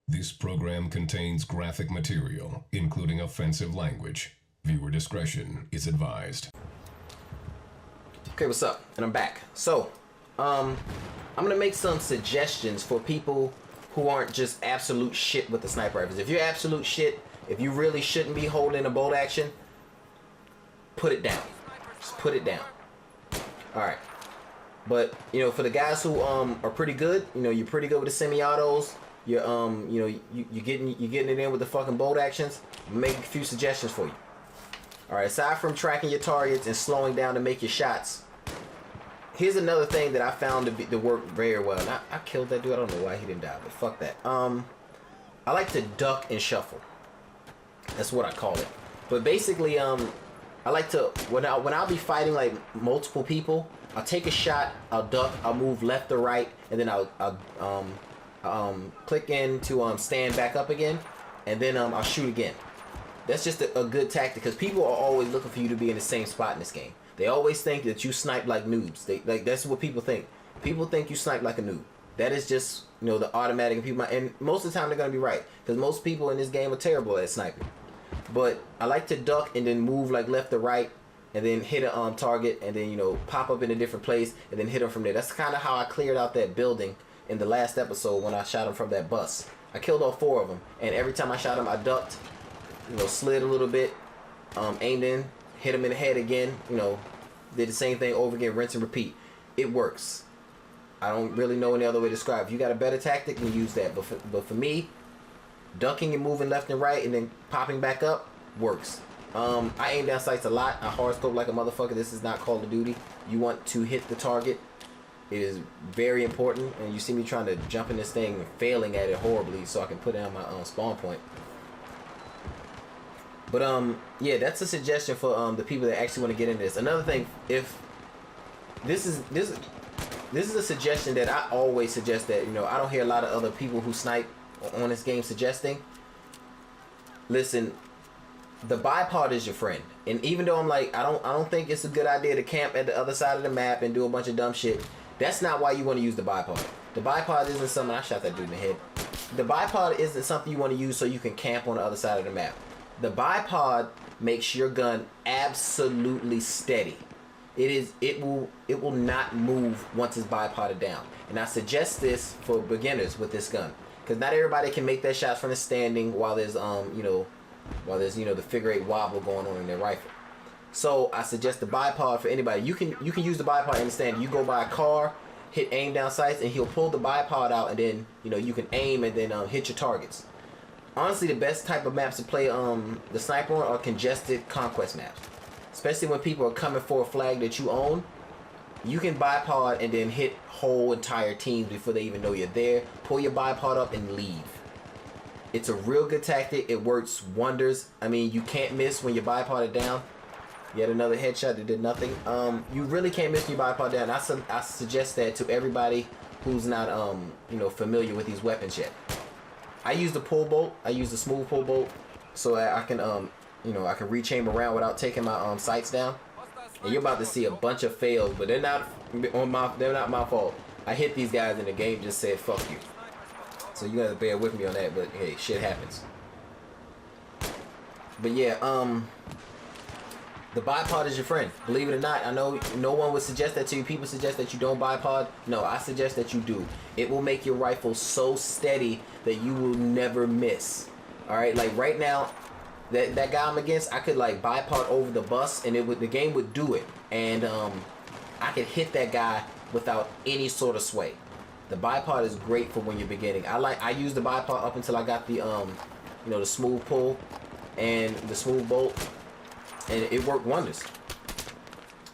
This program contains graphic material, including offensive language. Viewer discretion is advised. Okay, what's up? And I'm back. So, I'm gonna make some suggestions for people who aren't just absolute shit with the sniper rifles. If you're absolute shit, if you really shouldn't be holding a bolt action, put it down. Just put it down. Alright. But, you know, for the guys who are pretty good, you know, you're pretty good with the semi-autos, you're you're getting it in with the fucking bolt actions, make a few suggestions for you. Alright, aside from tracking your targets and slowing down to make your shots, here's another thing that I found to work very well. And I killed that dude. I don't know why he didn't die, but fuck that. I like to duck and shuffle. That's what I call it. But basically, I like to when I'll be fighting like multiple people, I'll take a shot, I'll duck, I'll move left or right, and then I'll click in to stand back up again, and then I'll shoot again. That's just a good tactic because people are always looking for you to be in the same spot in this game. They always think that you snipe like noobs. That's what people think. People think you snipe like a noob. That is just, you know, the automatic people. And most of the time they're gonna be right because most people in this game are terrible at sniping. But I like to duck and then move like left or right, and then hit a target, and then, you know, pop up in a different place, and then hit them from there. That's kind of how I cleared out that building in the last episode when I shot him from that bus. I killed all 4 of them, and every time I shot him, I ducked, you know, slid a little bit, aimed in, hit him in the head again, you know, did the same thing over again, rinse and repeat. It works. I don't really know any other way to describe it. If you got a better tactic, then use that. But for me, ducking and moving left and right and then popping back up works. I aim down sights a lot. I hard scope like a motherfucker. This is not Call of Duty. You want to hit the target. It is very important. And you see me trying to jump in this thing and failing at it horribly so I can put down my spawn point. But yeah, that's a suggestion for the people that actually want to get into this. Another thing, if this is a suggestion that I always suggest, that, you know, I don't hear a lot of other people who snipe on this game suggesting. Listen, the bipod is your friend. And even though I'm like, I don't think it's a good idea to camp at the other side of the map and do a bunch of dumb shit. That's not why you want to use the bipod. The bipod isn't something, I shot that dude in the head. The bipod isn't something you want to use so you can camp on the other side of the map. The bipod makes your gun absolutely steady. It will not move once it's bipoded down. And I suggest this for beginners with this gun, because not everybody can make that shot from the standing while there's the figure 8 wobble going on in their rifle. So I suggest the bipod for anybody. You can use the bipod in the stand. You go by a car, hit aim down sights, and he'll pull the bipod out, and then, you know, you can aim and then hit your targets. Honestly, the best type of maps to play the sniper on are congested conquest maps. Especially when people are coming for a flag that you own. You can bipod and then hit whole entire teams before they even know you're there. Pull your bipod up and leave. It's a real good tactic. It works wonders. I mean, you can't miss when you bipod it down. Yet another headshot that did nothing. You really can't miss when you bipod down. I suggest that to everybody who's not familiar with these weapons yet. I use the pull bolt. I use the smooth pull bolt so that I can I can reach aim around without taking my sights down. And you're about to see a bunch of fails, but they're not my fault. I hit these guys and the game just said fuck you. So you gotta bear with me on that, but hey, shit happens. But yeah, the bipod is your friend. Believe it or not, I know no one would suggest that to you. People suggest that you don't bipod. No, I suggest that you do. It will make your rifle so steady that you will never miss. Alright, like right now, that guy I'm against, I could like bipod over the bus and the game would do it. And I could hit that guy without any sort of sway. The bipod is great for when you're beginning. I use the bipod up until I got the the smooth pull and the smooth bolt, and it worked wonders.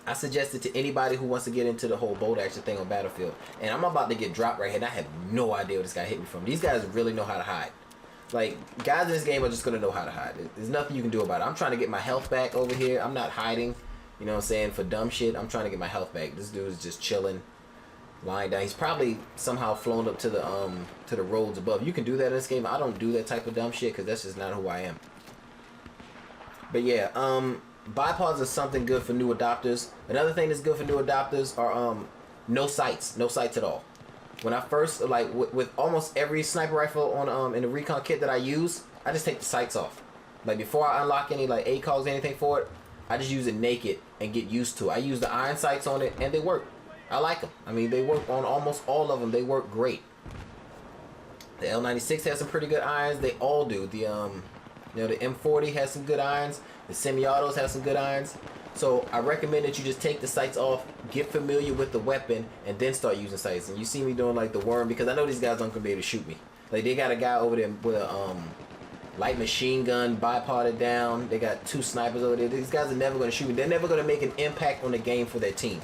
I suggest it to anybody who wants to get into the whole bolt action thing on Battlefield. And I'm about to get dropped right here, and I have no idea where this guy hit me from. These guys really know how to hide. Like, guys in this game are just gonna know how to hide. There's nothing you can do about it. I'm trying to get my health back over here. I'm not hiding, you know what I'm saying, for dumb shit. I'm trying to get my health back. This dude is just chilling, lying down. He's probably somehow flown up to the roads above. You can do that in this game. I don't do that type of dumb shit because that's just not who I am. But yeah, bipods are something good for new adopters. Another thing that's good for new adopters are no sights at all. when I first like with almost every sniper rifle on in the recon kit that I use, I just take the sights off. Like before I unlock any like ACOGs or anything for it, I just use it naked and get used to it. I use the iron sights on it and they work. I like them. I mean, they work on almost all of them. They work great. The L96 has some pretty good irons. They all do. The the M40 has some good irons. The semi-autos have some good irons. So I recommend that you just take the sights off, get familiar with the weapon, and then start using sights. And you see me doing like the worm because I know these guys aren't gonna be able to shoot me. Like they got a guy over there with a light machine gun bipodded down. They got 2 snipers over there. These guys are never gonna shoot me. They're never gonna make an impact on the game for their team.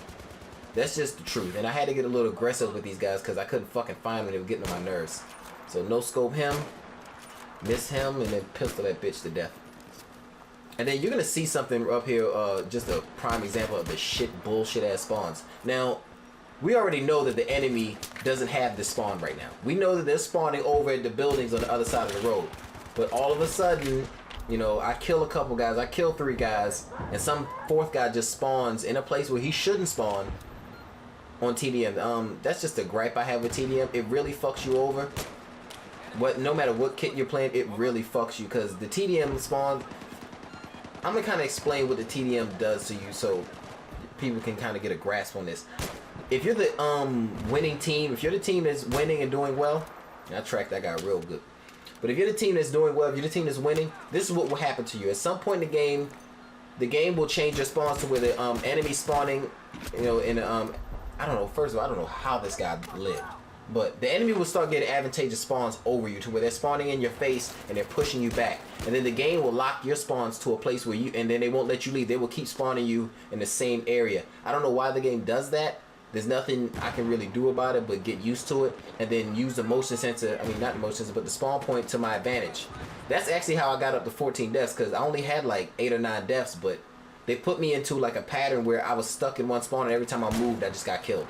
That's just the truth. And I had to get a little aggressive with these guys because I couldn't fucking find them. They were getting on my nerves. So no scope him, miss him, and then pistol that bitch to death. And then you're gonna see something up here, just a prime example of the bullshit ass spawns. Now, we already know that the enemy doesn't have this spawn right now. We know that they're spawning over at the buildings on the other side of the road. But all of a sudden, I kill a couple guys, I kill 3 guys, and some 4th guy just spawns in a place where he shouldn't spawn on TDM. That's just a gripe I have with TDM. It really fucks you over. No matter what kit you're playing, it really fucks you because the TDM spawn. I'm gonna kind of explain what the TDM does to you so people can kind of get a grasp on this. If you're the winning team, if you're the team that's winning and doing well, I tracked that guy real good. But if you're the team that's doing well, if you're the team that's winning, this is what will happen to you. At some point in the game will change your spawns to where the enemy spawning, in I don't know. First of all, I don't know how this guy lived. But the enemy will start getting advantageous spawns over you to where they're spawning in your face and they're pushing you back. And then the game will lock your spawns to a place where and then they won't let you leave. They will keep spawning you in the same area. I don't know why the game does that. There's nothing I can really do about it but get used to it and then use the motion sensor, not the motion sensor, but the spawn point to my advantage. That's actually how I got up to 14 deaths because I only had like 8 or 9 deaths, but they put me into like a pattern where I was stuck in one spawn and every time I moved, I just got killed.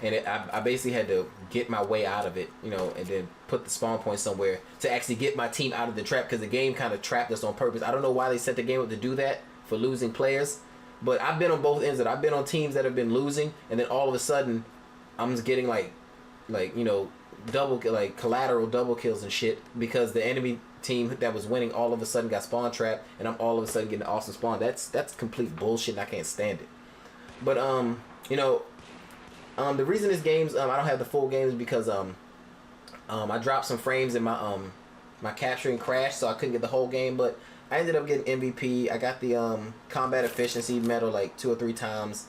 And I basically had to get my way out of it, and then put the spawn point somewhere to actually get my team out of the trap because the game kind of trapped us on purpose. I don't know why they set the game up to do that for losing players, but I've been on both ends of it. I've been on teams that have been losing, and then all of a sudden, I'm just getting collateral double kills and shit because the enemy team that was winning all of a sudden got spawn trapped, and I'm all of a sudden getting an awesome spawn. That's complete bullshit, and I can't stand it. But the reason this game's I don't have the full game is because I dropped some frames in my my capturing crashed, so I couldn't get the whole game. But I ended up getting MVP. I got the combat efficiency medal like 2 or 3 times.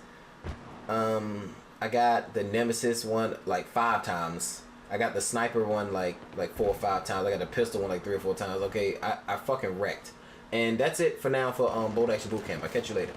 I got the Nemesis one like 5 times. I got the sniper one like 4 or 5 times. I got the pistol one like 3 or 4 times. Okay, I fucking wrecked. And that's it for now for Bold Action Bootcamp. I'll catch you later.